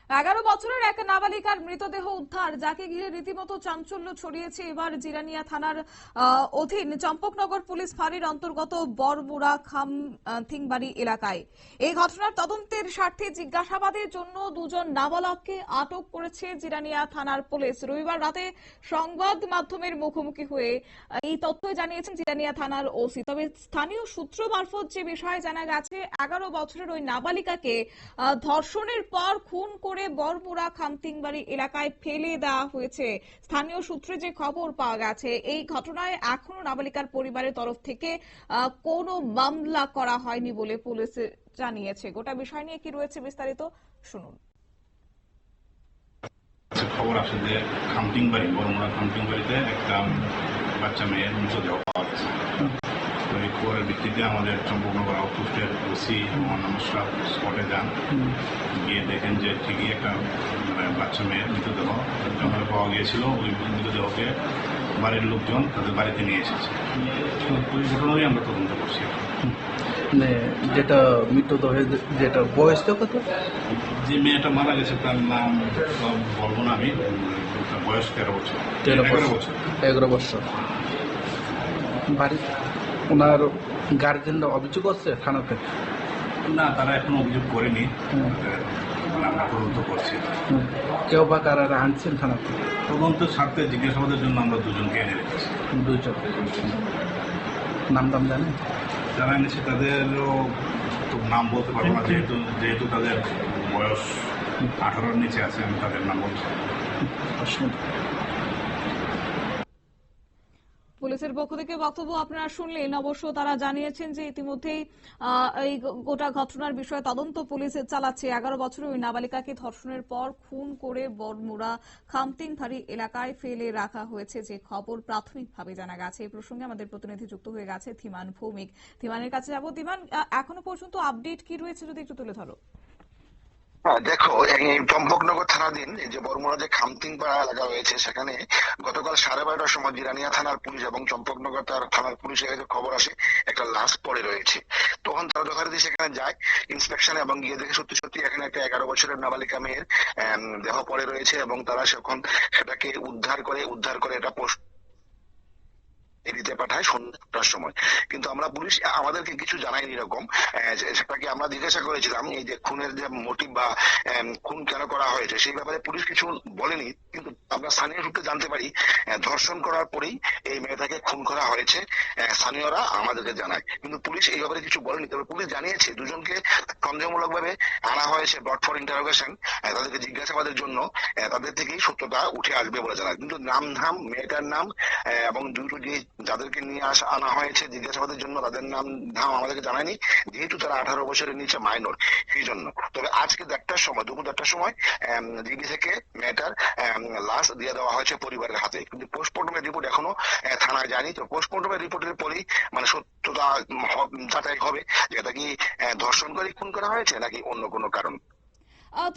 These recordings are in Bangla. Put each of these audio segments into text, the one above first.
11 বছরের এক নাবালিকার মৃতদেহ উদ্ধার, যাকে ঘিরে রীতিমতো চাঞ্চল্য ছড়িয়েছে এবার জিরানিয়া থানার অধীন চম্পকনগর পুলিশ ফাঁড়ির অন্তর্গত বরমুড়া খামথিংবাড়ি এলাকায়। এই ঘটনার তদন্তের স্বার্থে জিজ্ঞাসাবাদের জন্য দুজন নাবালককে আটক করেছে জিরানিয়া থানার পুলিশ। রবিবার রাতে সংবাদ মাধ্যমের মুখোমুখি হয়ে এই তথ্য জানিয়েছেন জিরানিয়া থানার ওসি। তবে স্থানীয় সূত্র মারফত যে বিষয় জানা গেছে, 11 বছরের ওই নাবালিকাকে ধর্ষণের পর খুন করে বরমুড়া খামথিংবাড়ি এলাকায় ফেলে দেওয়া হয়েছে। স্থানীয় সূত্রে যে খবর পাওয়া গেছে, এই ঘটনায় এখনো নাবালিকার পরিবারের তরফ থেকে কোনো মামলা করা হয়নি বলে পুলিশ জানিয়েছে। গোটা বিষয় নিয়ে কি রয়েছে বিস্তারিত শুনুন। খবর আসে যে খামথিংবাড়ি বরমুড়া খামথিংবাড়িতে একটা বাচ্চা মেয়ের মৃতদেহ পাওয়া গেছে। তো এই খবরের ভিত্তিতে আমাদের চম্পকনগর আউটপোস্টের ওসি নমস্কার স্পটে যান, গিয়ে দেখেন যে ঠিকই একটা বাচ্চা মেয়ের মৃতদেহ জঙ্গলে পাওয়া গিয়েছিল। ওই মৃতদেহকে বাড়ির লোকজন তাদের বাড়িতে নিয়ে এসেছে। ওই ঘটনারই আমরা তদন্ত করছি। যেটা মৃতদেহের যেটা বয়সটা কত? যে মেয়েটা মারা গেছে তার নাম বলবো না আমি, বয়স 13 বছর। 11 বছর। বাড়ি ওনার গার্জেনরা অভিযোগ করছে থানাতে? না, তারা এখনো অভিযোগ করেনি, আমরা তদন্ত করছি। কেউ বা কারা আনছেন থানাতে? তদন্তের স্বার্থে জিজ্ঞাসাবাদের জন্য আমরা দুজনকে এনে রেখেছি। দুজন নাম দাম জানেন? যারা এনেছে তাদেরও তো নাম বলতে পারবো না, যেহেতু তাদের বয়স 18-র নিচে আছে, আমি তাদের নাম বলতে পারবো। পুলিশের পক্ষ থেকে বক্তব্য আপনারা শুনলেন। অবশ্য তারা জানিয়েছেন যে ইতিমধ্যেই এই গোটা ঘটনার বিষয়ে তদন্ত পুলিশ চালাচ্ছে। 11 বছরের ওই নাবালিকাকে ধর্ষণের পর খুন করে বরমুড়া খামথিংবাড়ি এলাকায় ফেলে রাখা হয়েছে, যে খবর প্রাথমিকভাবে জানা গেছে। এই প্রসঙ্গে আমাদের প্রতিনিধি যুক্ত হয়ে গেছে ধীমান ভৌমিক। ধীমানের কাছে যাব। ধীমান, এখনো পর্যন্ত আপডেট কি রয়েছে যদি একটু তুলে ধরো। হ্যাঁ, দেখো, এই চম্পকনগর থানাধীন যে বরমুড়া যে খামথিংপাড়া এলাকা রয়েছে, সেখানে গতকাল 12:30টার সময় জিরানিয়া থানার পুলিশ এবং চম্পকনগর থানার পুলিশের কাছে খবর আসে একটা লাশ পড়ে রয়েছে। তখন তারা যথারীতি সেখানে যায় ইন্সপেকশনে এবং গিয়ে দেখে সত্যি সত্যি এখানে একটা 11 বছরের নাবালিকা মেয়ের দেহ পড়ে রয়েছে এবং তারা সেটাকে উদ্ধার করে এটা দিতে পাঠায় সন্ধ্যার সময়। কিন্তু আমরা পুলিশ আমাদেরকে কিছু জানায়নি এরকম। সেটাকে আমরা জিজ্ঞাসা করেছিলাম এই যে খুনের যে মোটিভ বা খুন কেন করা হয়েছে সেই ব্যাপারে পুলিশ কিছু বলেনি। কিন্তু আমরা স্থানীয় সূত্রে জানতে পারি ধর্ষণ করার পরেই এই মেয়েটাকে খুন করা হয়েছে, স্থানীয়রা আমাদেরকে জানায়। কিন্তু পুলিশ এই ব্যাপারে কিছু বলেনি। তবে পুলিশ জানিয়েছে দুজনকে সন্দেহমূলক ভাবে আনা হয়েছে ব্রট ফর ইন্টারোগেশন, তাদেরকে জিজ্ঞাসাবাদের জন্য। তাদের থেকেই সত্যতা উঠে আসবে বলে জানায়। কিন্তু নাম মেয়েটার নাম এবং দুটো যে যাদেরকে নিয়ে আনা হয়েছে জিজ্ঞাসাবাদের জন্য, তাদের নাম আমাদেরকে জানায়নি, যেহেতু তারা 18 বছরের নিচে মাইনর, সেই জন্য। তবে আজকে দুপুর 1টার সময় জিবি থেকে মেয়েটার লাশ দিয়ে দেওয়া হয়েছে পরিবারের হাতে। কিন্তু পোস্টমর্টমের রিপোর্ট এখনো থানায় যায়নি। তো পোস্টমর্টমের রিপোর্টের পরেই মানে সত্যতা যাচাই হবে যে এটা কি ধর্ষণ করে খুন করা হয়েছে নাকি অন্য কোনো কারণ।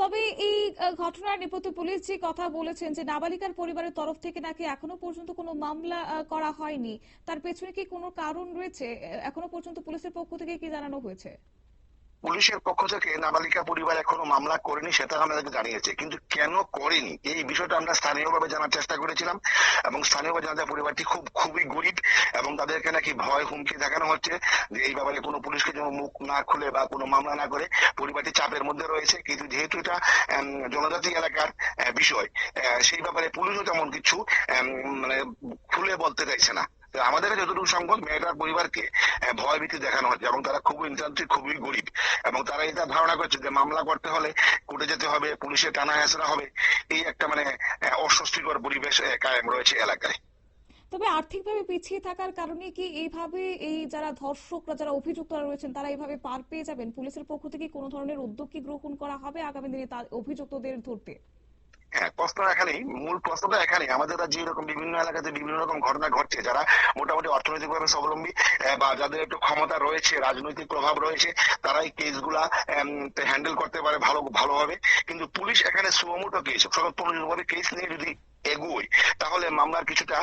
তবে এই ঘটনার নেপথ্যে পুলিশ যে কথা বলেছেন যে নাবালিকার পরিবারের তরফ থেকে নাকি এখনো পর্যন্ত কোনো মামলা করা হয়নি, তার পেছনে কি কোনো কারণ রয়েছে? এখনো পর্যন্ত পুলিশের পক্ষ থেকে কি জানানো হয়েছে? পুলিশের পক্ষ থেকে নাবালিকা পরিবার এখনো মামলা করেনি, সেটা আমাদেরকে জানিয়েছে। কিন্তু কেন করেনি এই বিষয়টা আমরা স্থানীয়ভাবে জানার চেষ্টা করেছিলাম এবং স্থানীয়ভাবে জানা যায় পরিবারটি খুবই গরিব এবং তাদেরকে নাকি ভয় হুমকি দেখানো হচ্ছে যে এই ব্যাপারে কোনো পুলিশকে যেন মুখ না খুলে বা কোনো মামলা না করে। পরিবারটি চাপের মধ্যে রয়েছে। কিন্তু যেহেতু এটা জনজাতি এলাকার বিষয়, সেই ব্যাপারে পুলিশও তেমন কিছু মানে খুলে বলতে চাইছে না। আমাদের যতটুকু সম্ভব মেয়েটার পরিবারকে ভয় ভীতি দেখানো হচ্ছে এবং তারা খুবই ইনতান্ত্রিক, খুবই গরিব এবং তারা এটা ধারণা করছে যে মামলা করতে হলে কোর্টে যেতে হবে, পুলিশের টানা হেঁচড়া হবে। এই একটা মানে অস্বস্তিকর পরিবেশ কায়েম রয়েছে এলাকায়। তবে আর্থিকভাবে পিছিয়ে থাকার কারণে কি এইভাবে এই যারা ধর্ষকরা, যারা অভিযুক্তরা রয়েছেন, তারা এইভাবে পার পেয়ে যাবেন? পুলিশের পক্ষ থেকে কোনো ধরনের উদ্যোগ কি গ্রহণ করা হবে আগামী দিনে অভিযুক্তদের ধরতে? হ্যাঁ, মূল প্রশ্নটা এখানেই। আমাদের রাজ্যে এরকম বিভিন্ন এলাকাতে বিভিন্ন রকম ঘটনা ঘটছে। যারা মোটামুটি অর্থনৈতিকভাবে স্বাবলম্বী বা যাদের একটু ক্ষমতা রয়েছে, রাজনৈতিক প্রভাব রয়েছে, তারা এই কেসগুলা হ্যান্ডেল করতে পারে ভালোভাবে। কিন্তু পুলিশ এখানে সুমোটো কেস, স্বতন্ত্রভাবে কেস নিয়ে যদি এগোয় তাহলে মামলার কিছুটা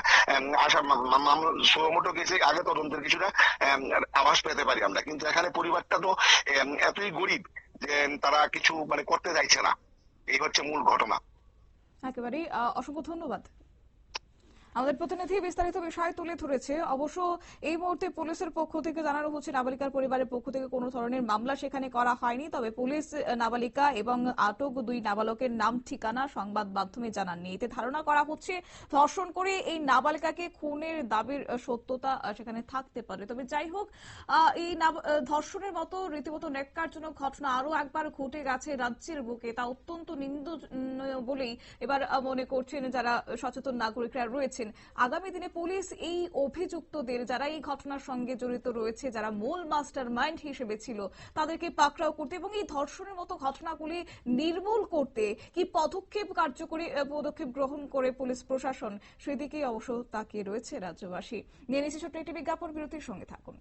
সুমোটো কেসে আগে তদন্তের কিছুটা আভাস পেতে পারি আমরা। কিন্তু এখানে পরিবারটা তো এতই গরিব যে তারা কিছু মানে করতে চাইছে না। এই হচ্ছে মূল ঘটনা। একেবারেই অসংখ্য ধন্যবাদ। আমাদের প্রতিনিধি বিস্তারিত বিষয় তুলে ধরেছে। অবশ্য এই মুহূর্তে পুলিশের পক্ষ থেকে জানানো হচ্ছে নাবালিকার পরিবারের পক্ষ থেকে কোনো ধরনের মামলা সেখানে করা হয়নি, তবে পুলিশ নাবালিকা এবং আটক দুই নাবালকের নাম ঠিকানা সংবাদ মাধ্যমে জানাননি। এতে ধারণা করা হচ্ছে ধর্ষণ করে এই নাবালিকাকে খুনের দাবির সত্যতা সেখানে থাকতে পারে। তবে যাই হোক, এই ধর্ষণের মতো রীতিমতো ন্যাক্কারজনক ঘটনা আরো একবার ঘটে গেছে রাজ্যের বুকে, তা অত্যন্ত নিন্দনীয় বলেই এবার মনে করছেন যারা সচেতন নাগরিকরা রয়েছেন। আগামী দিনে পুলিশ এই অভিযুক্তদের, যারা এই ঘটনার সঙ্গে জড়িত রয়েছে, যারা মূল মাস্টার মাইন্ড হিসেবে ছিল, তাদেরকে পাকড়াও করতে এবং এই ধর্ষণের মতো ঘটনাগুলি নির্মূল করতে কি কার্যকরী পদক্ষেপ গ্রহণ করে পুলিশ প্রশাসন, সেদিকেই অবশ্য তাকিয়ে রয়েছে রাজ্যবাসী। নিয়ে নিচ্ছে ছোট্ট একটি বিজ্ঞাপন বিরতির সঙ্গে থাকুন।